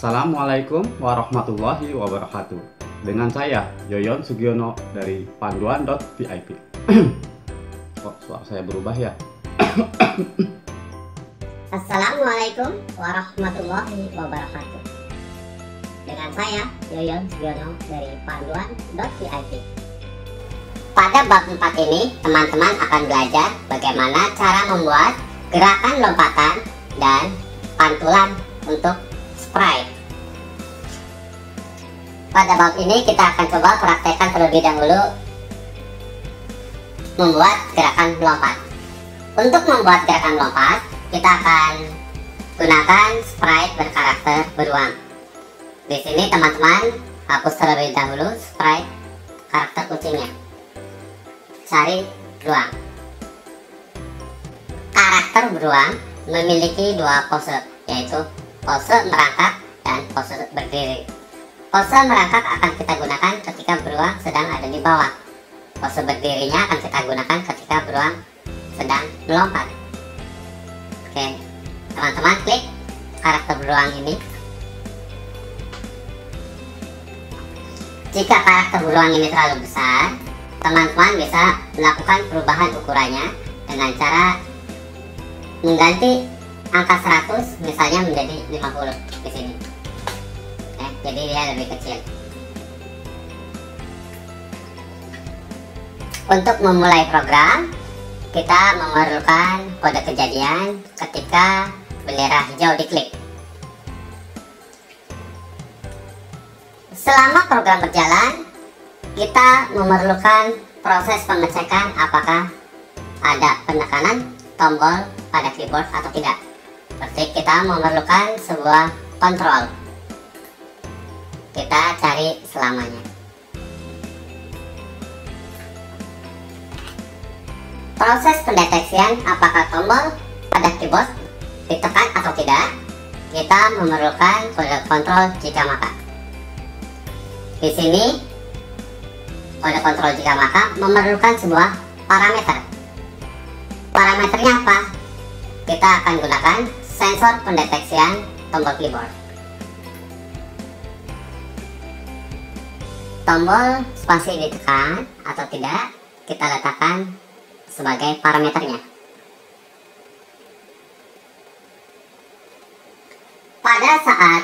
Assalamualaikum warahmatullahi wabarakatuh. Dengan saya Yoyon Sugiono dari panduan.vip. Kok suara saya berubah ya? Assalamualaikum warahmatullahi wabarakatuh. Dengan saya Yoyon Sugiono dari panduan.vip. Pada bab 4 ini teman-teman akan belajar bagaimana cara membuat gerakan lompatan dan pantulan untuk sprite. Pada bab ini kita akan coba praktekkan terlebih dahulu membuat gerakan lompat. Untuk membuat gerakan lompat, kita akan gunakan sprite berkarakter beruang. Di sini teman-teman hapus terlebih dahulu sprite karakter kucingnya. Cari beruang. Karakter beruang memiliki dua pose, yaitu pose merangkak dan pose berdiri. Pose merangkak akan kita gunakan ketika beruang sedang ada di bawah. Pose berdirinya akan kita gunakan ketika beruang sedang melompat. Oke, teman-teman klik karakter beruang ini. Jika karakter beruang ini terlalu besar, teman-teman bisa melakukan perubahan ukurannya dengan cara mengganti angka 100 misalnya menjadi 50 di sini. Jadi dia lebih kecil. Untuk memulai program, kita memerlukan kode kejadian ketika bendera hijau diklik. Selama program berjalan, kita memerlukan proses pengecekan apakah ada penekanan tombol pada keyboard atau tidak. Berarti kita memerlukan sebuah kontrol. Kita cari selamanya. Proses pendeteksian apakah tombol pada keyboard ditekan atau tidak, kita memerlukan kode kontrol jika maka. Di sini kode kontrol jika maka memerlukan sebuah parameter. Parameternya apa? Kita akan gunakan sensor pendeteksian tombol keyboard. Tombol spasi ditekan atau tidak kita letakkan sebagai parameternya. Pada saat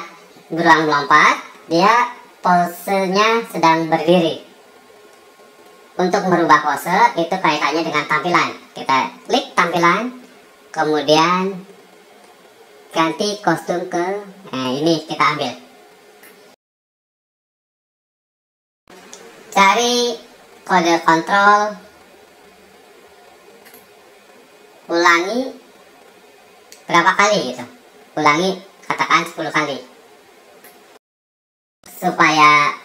beruang melompat, dia posenya sedang berdiri. Untuk merubah pose itu kaitannya dengan tampilan. Kita klik tampilan, kemudian ganti kostum ke ini kita ambil. Cari kode kontrol, ulangi berapa kali gitu. Ulangi katakan 10 kali. Supaya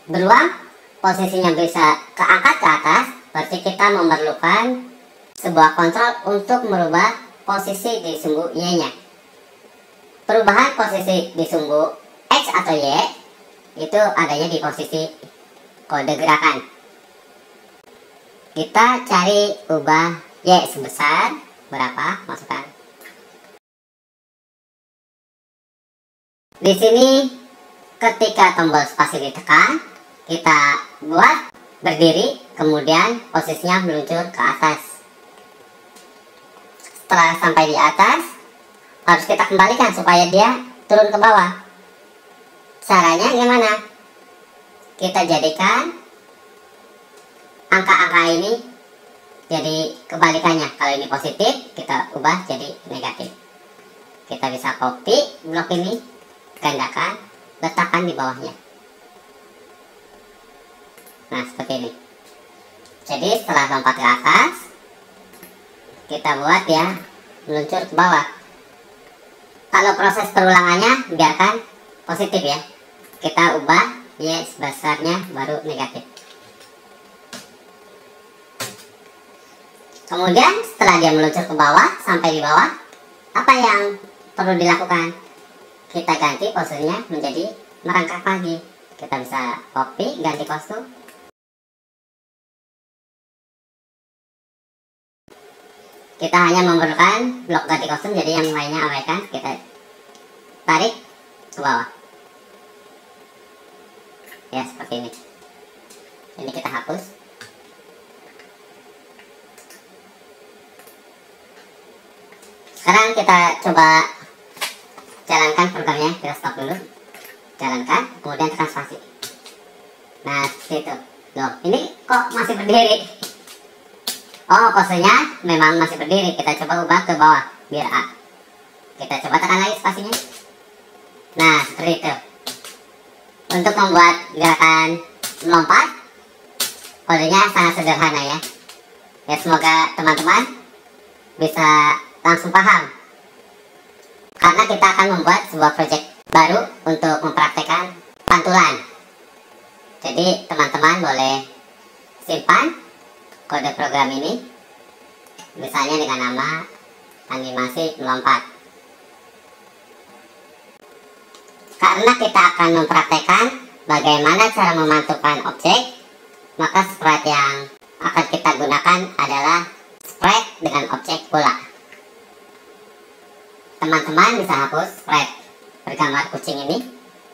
beruang posisinya bisa keangkat ke atas, berarti kita memerlukan sebuah kontrol untuk merubah posisi di sumbu Y-nya. Perubahan posisi di sumbu X atau Y itu adanya di posisi kode gerakan. Kita cari ubah Y sebesar berapa, masukkan. Di sini ketika tombol spasi ditekan, kita buat berdiri, kemudian posisinya meluncur ke atas. Setelah sampai di atas, harus kita kembalikan supaya dia turun ke bawah. Caranya gimana? Kita jadikan angka-angka ini jadi kebalikannya. Kalau ini positif, kita ubah jadi negatif. Kita bisa copy blok ini, gandakan, letakkan di bawahnya. Nah, seperti ini. Jadi setelah lompat ke atas, kita buat ya meluncur ke bawah. Kalau proses perulangannya biarkan positif ya. Kita ubah Y sebesarnya baru negatif. Kemudian setelah dia meluncur ke bawah, sampai di bawah, apa yang perlu dilakukan? Kita ganti posenya menjadi merangkak lagi. Kita bisa copy, ganti kostum. Kita hanya memerlukan blok ganti kostum, jadi yang lainnya abaikan. Kita tarik ke bawah. ya, seperti ini. Ini kita hapus. Sekarang kita coba jalankan programnya. Kita stop dulu, jalankan, kemudian tekan spasi. Nah, seperti itu. Loh, ini kok masih berdiri? Oh, posenya memang masih berdiri. Kita coba ubah ke bawah biar A. Kita coba tekan lagi spasinya. Nah, seperti itu. Untuk membuat gerakan melompat, kodenya sangat sederhana ya. Ya, semoga teman-teman bisa langsung paham. Karena kita akan membuat sebuah project baru untuk mempraktekkan pantulan. Jadi teman-teman boleh simpan kode program ini, misalnya dengan nama animasi melompat. Karena kita akan mempraktekkan bagaimana cara memantulkan objek, maka sprite yang akan kita gunakan adalah sprite dengan objek bola. Teman-teman bisa hapus sprite bergambar kucing ini,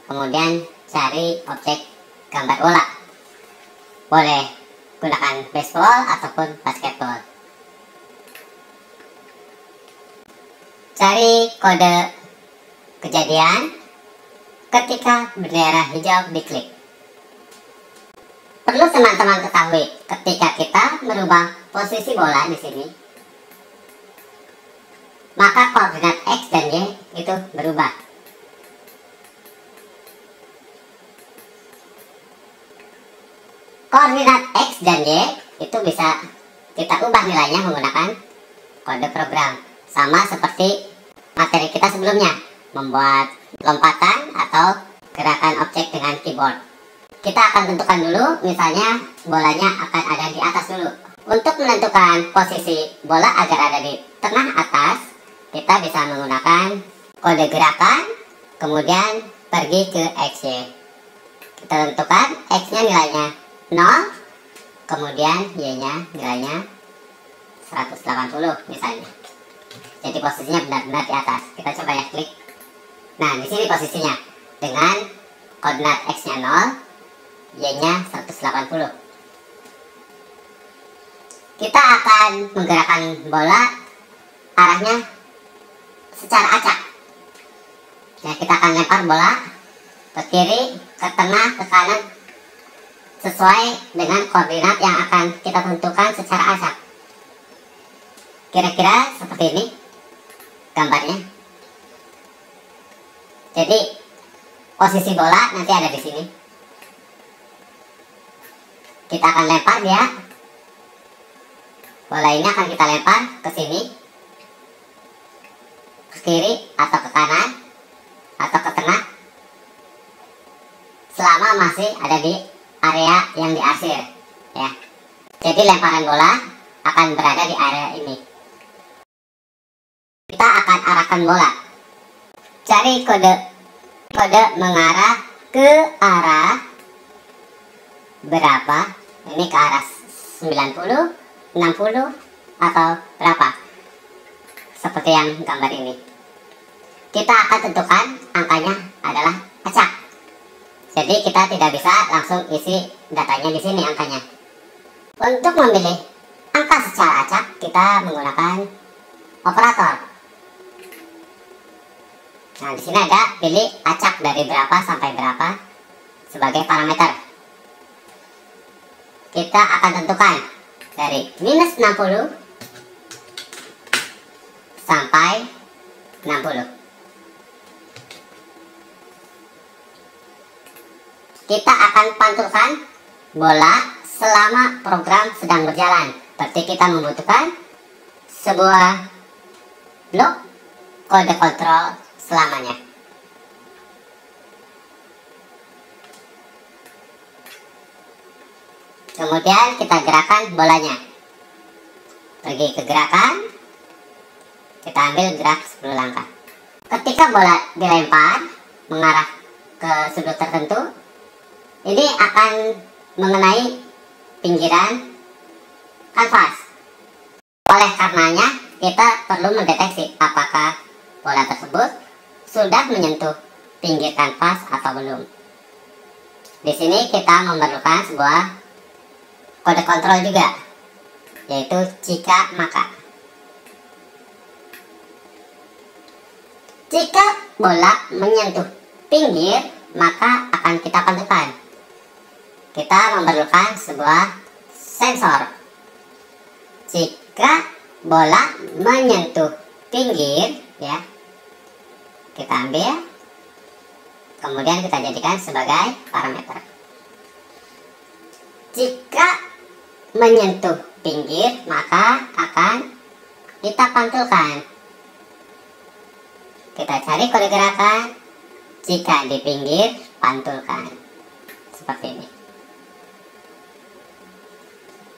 kemudian cari objek gambar bola. Boleh gunakan baseball ataupun basketball. Cari kode kejadian ketika bendera hijau diklik. Perlu teman-teman ketahui, ketika kita merubah posisi bola di sini, maka koordinat X dan Y itu berubah. Koordinat X dan Y itu bisa kita ubah nilainya menggunakan kode program. Sama seperti materi kita sebelumnya, membuat lompatan atau gerakan objek dengan keyboard. Kita akan tentukan dulu, misalnya bolanya akan ada di atas dulu. Untuk menentukan posisi bola agar ada di tengah atas, kita bisa menggunakan kode gerakan, kemudian pergi ke XY. Kita tentukan X-nya nilainya 0, kemudian Y-nya nilainya 180 misalnya. Jadi posisinya benar-benar di atas. Kita coba ya, klik. Nah, di sini posisinya dengan koordinat X-nya 0, Y-nya 180. Kita akan menggerakkan bola arahnya secara acak. Nah, kita akan lempar bola ke kiri, ke tengah, ke kanan, sesuai dengan koordinat yang akan kita tentukan secara acak. Kira-kira seperti ini gambarnya. Jadi posisi bola nanti ada di sini. Kita akan lempar dia. Bola ini akan kita lempar ke sini, ke kiri atau ke kanan atau ke tengah, selama masih ada di area yang diarsir ya. Jadi lemparan bola akan berada di area ini. Kita akan arahkan bola. Cari kode mengarah ke arah berapa? Ini ke arah 90, 60 atau berapa? Seperti yang gambar ini. Kita akan tentukan angkanya adalah acak. Jadi kita tidak bisa langsung isi datanya di sini angkanya. Untuk memilih angka secara acak, kita menggunakan operator. Nah, di sini ada pilih acak dari berapa sampai berapa sebagai parameter. Kita akan tentukan dari minus 60 sampai 60. Kita akan pantulkan bola selama program sedang berjalan. Berarti kita membutuhkan sebuah blok kode kontrol selamanya. Kemudian kita gerakan bolanya. Pergi ke gerakan, kita ambil gerak 10 langkah. Ketika bola dilempar mengarah ke sudut tertentu, ini akan mengenai pinggiran kanvas. Oleh karenanya, kita perlu mendeteksi apakah bola tersebut sudah menyentuh pinggir kanvas atau belum. Di sini kita memerlukan sebuah kode kontrol juga, yaitu jika maka. Jika bola menyentuh pinggir, maka akan kita pantulkan. Kita memerlukan sebuah sensor. Jika bola menyentuh pinggir, ya, kita ambil, kemudian kita jadikan sebagai parameter. Jika menyentuh pinggir, maka akan kita pantulkan. Kita cari kode gerakan. Jika di pinggir, pantulkan. Seperti ini.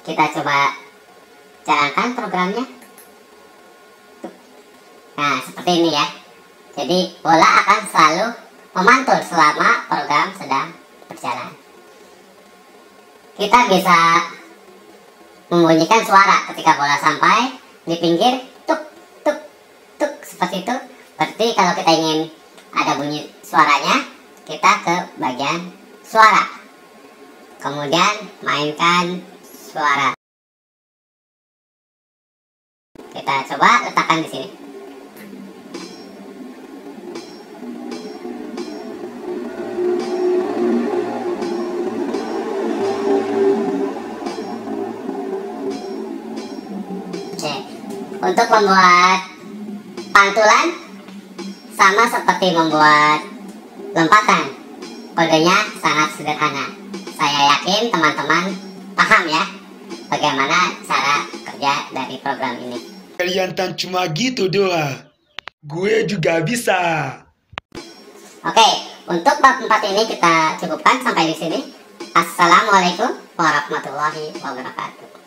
Kita coba jalankan programnya. Nah, seperti ini ya. Jadi bola akan selalu memantul selama program sedang berjalan. Kita bisa membunyikan suara ketika bola sampai di pinggir, tuk tuk tuk, seperti itu. Berarti kalau kita ingin ada bunyi suaranya, kita ke bagian suara, kemudian mainkan suara. Kita coba letakkan di sini. Oke, untuk membuat pantulan sama seperti membuat lompatan, kodenya sangat sederhana. Saya yakin teman-teman paham ya bagaimana cara kerja dari program ini. Kalian cuma gitu doang. Gue juga bisa. Oke, untuk bab 4 ini kita cukupkan sampai di sini. Assalamualaikum warahmatullahi wabarakatuh.